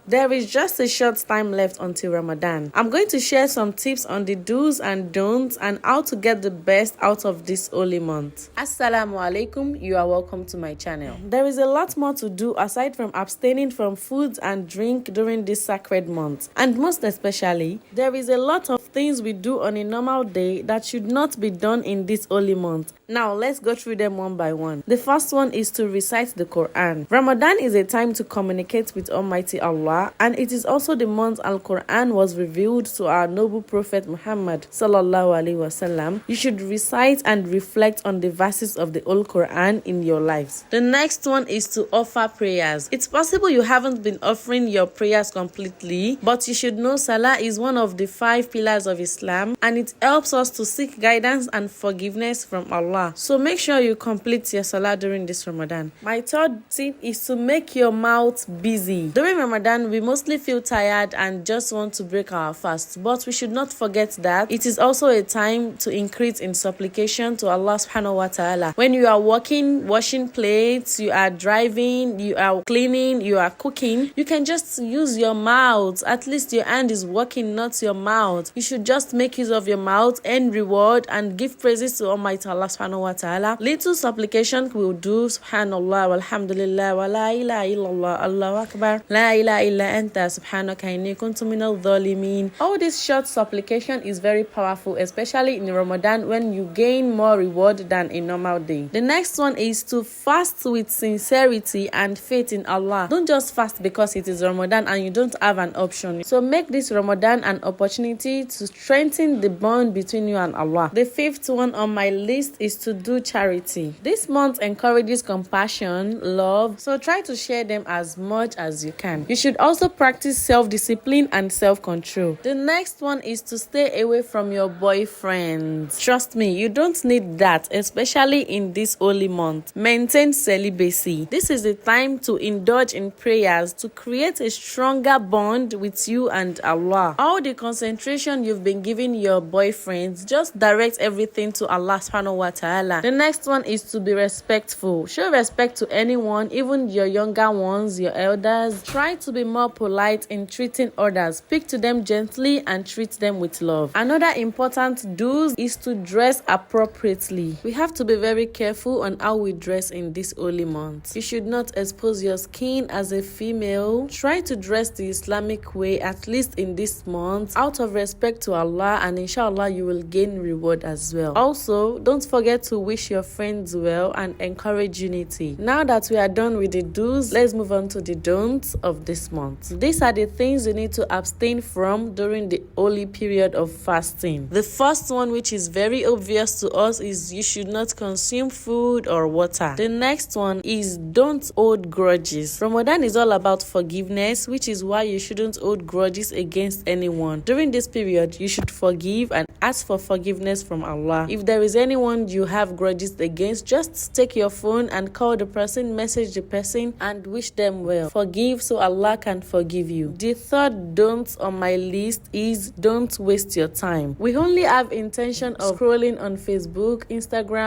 There is just a short time left until Ramadan. I'm going to share some tips on the do's and don'ts and how to get the best out of this holy month. Assalamu alaikum, you are welcome to my channel. There is a lot more to do aside from abstaining from foods and drink during this sacred month. And most especially, there is a lot of things we do on a normal day that should not be done in this holy month. Now, let's go through them one by one. The first one is to recite the Quran. Ramadan is a time to communicate with Almighty Allah, and it is also the month Al-Quran was revealed to our noble Prophet Muhammad sallallahu alaihi wasallam. You should recite and reflect on the verses of the Holy Quran in your lives. The next one is to offer prayers. It's possible you haven't been offering your prayers completely, but you should know Salah is one of the 5 pillars of Islam, and it helps us to seek guidance and forgiveness from Allah. So make sure you complete your Salah during this Ramadan. My third tip is to make your mouth busy. During Ramadan, we mostly feel tired and just want to break our fast, but we should not forget that it is also a time to increase in supplication to Allah subhanahu wa ta'ala. When you are walking, washing plates, you are driving, you are cleaning, you are cooking, you can just use your mouth. At least your hand is working, not your mouth. You should just make use of your mouth and reward and give praises to Almighty Allah subhanahu wa ta'ala. Little supplication will do subhanallah walhamdulillah wa la ilaha illallah Allahu akbar la ilaha illa anta subhanaka inni kuntu minal dhalimin. All this short supplication is very powerful, especially in Ramadan when you gain more reward than a normal day. The next one is to fast with sincerity and faith in Allah. Don't just fast because it is Ramadan and you don't have an option. So make this Ramadan an opportunity to strengthen the bond between you and Allah. The fifth one on my list is to do charity. This month encourages compassion, love, so try to share them as much as you can. You should also practice self-discipline and self-control. The next one is to stay away from your boyfriend. Trust me, you don't need that, especially in this holy month. Maintain celibacy. This is the time to indulge in prayers to create a stronger bond with you and Allah. All the concentration you've been giving your boyfriend, just direct everything to Allah subhanahu wa ta'ala. The next one is to be respectful. Show respect to anyone, even your younger ones, your elders. Try to be more polite in treating others. Speak to them gently and treat them with love. Another important do is to dress appropriately. We have to be very careful on how we dress in this holy month. You should not expose your skin as a female. Try to dress the Islamic way, at least in this month, out of respect to Allah, and inshallah you will gain reward as well. Also, don't forget to wish your friends well and encourage unity. Now that we are done with the do's, let's move on to the don'ts of this month. These are the things you need to abstain from during the holy period of fasting. The first one, which is very obvious to us, is you should not consume food or water. The next one is don't hold grudges. Ramadan is all about forgiveness, which is why you shouldn't hold grudges against anyone. During this period, you should forgive and ask for forgiveness from Allah. If there is anyone you have grudges against, just take your phone and call the person, message the person and wish them well. Forgive so Allah can forgive you. The third don't on my list is don't waste your time. We only have intention of scrolling on Facebook, Instagram,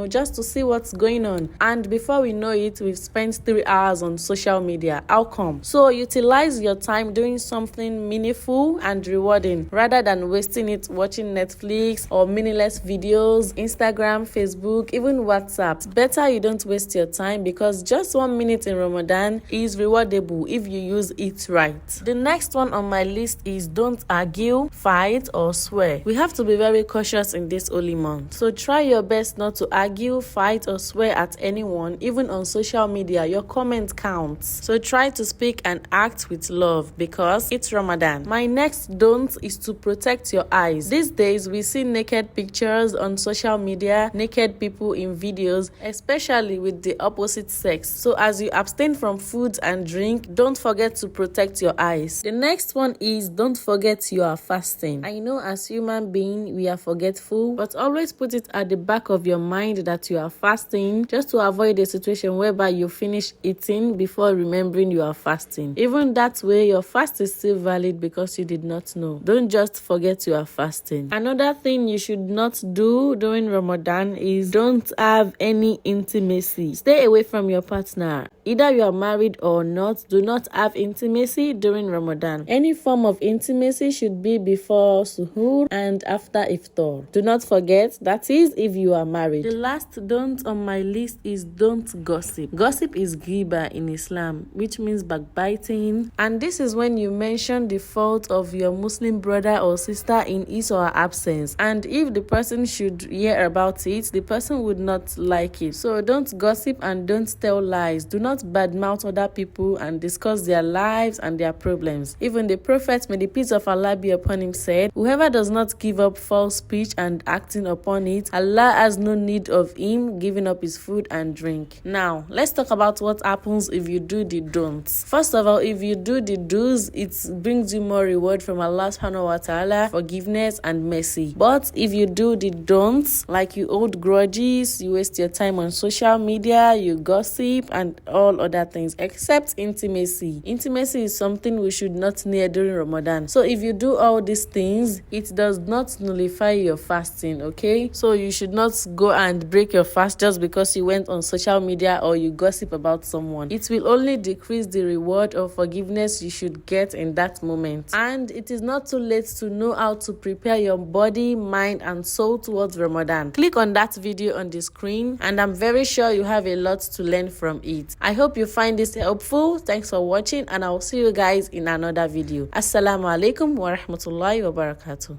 just to see what's going on, and before we know it, we've spent 3 hours on social media. How come? So utilize your time doing something meaningful and rewarding rather than wasting it watching Netflix or meaningless videos, Instagram, Facebook, even WhatsApp. It's better you don't waste your time, because just 1 minute in Ramadan is rewardable if you use it right. The next one on my list is don't argue, fight, or swear. We have to be very cautious in this holy month. So try your best not to argue, fight, or swear at anyone. Even on social media, your comment counts. So try to speak and act with love, because it's Ramadan. My next don't is to protect your eyes. These days, we see naked pictures on social media, naked people in videos, especially with the opposite sex. So as you abstain from food and drink, don't forget to protect your eyes. The next one is don't forget you are fasting. I know as human beings, we are forgetful, but always put it at the back of your mind that you are fasting, just to avoid a situation whereby you finish eating before remembering you are fasting. Even that way, your fast is still valid because you did not know. Don't just forget you are fasting. Another thing you should not do during Ramadan is don't have any intimacy. Stay away from your partner. Either you are married or not, do not have intimacy during Ramadan. Any form of intimacy should be before suhoor and after iftar. Do not forget, that is if you are married. The last don't on my list is don't gossip. Gossip is ghiba in Islam, which means backbiting. And this is when you mention the fault of your Muslim brother or sister in his or her absence. And if the person should hear about it, the person would not like it. So don't gossip and don't tell lies. Do not badmouth other people and discuss their lives and their problems. Even the Prophet, may the peace of Allah be upon him, said, whoever does not give up false speech and acting upon it, Allah has no need of him giving up his food and drink. Now, let's talk about what happens if you do the don'ts. First of all, if you do the do's, it brings you more reward from Allah subhanahu wa ta'ala, forgiveness and mercy. But if you do the don'ts, like you hold grudges, you waste your time on social media, you gossip and all other things, except intimacy. Intimacy is something we should not near during Ramadan. So if you do all these things, it does not nullify your fasting, okay? So you should not go and break your fast just because you went on social media or you gossip about someone. It will only decrease the reward of forgiveness you should get in that moment. And it is not too late to know how to prepare your body, mind and soul towards Ramadan. Click on that video on the screen and I'm very sure you have a lot to learn from it. I hope you find this helpful. Thanks for watching and I'll see you guys in another video. Assalamu alaikum wa rahmatullahi wa barakatuh.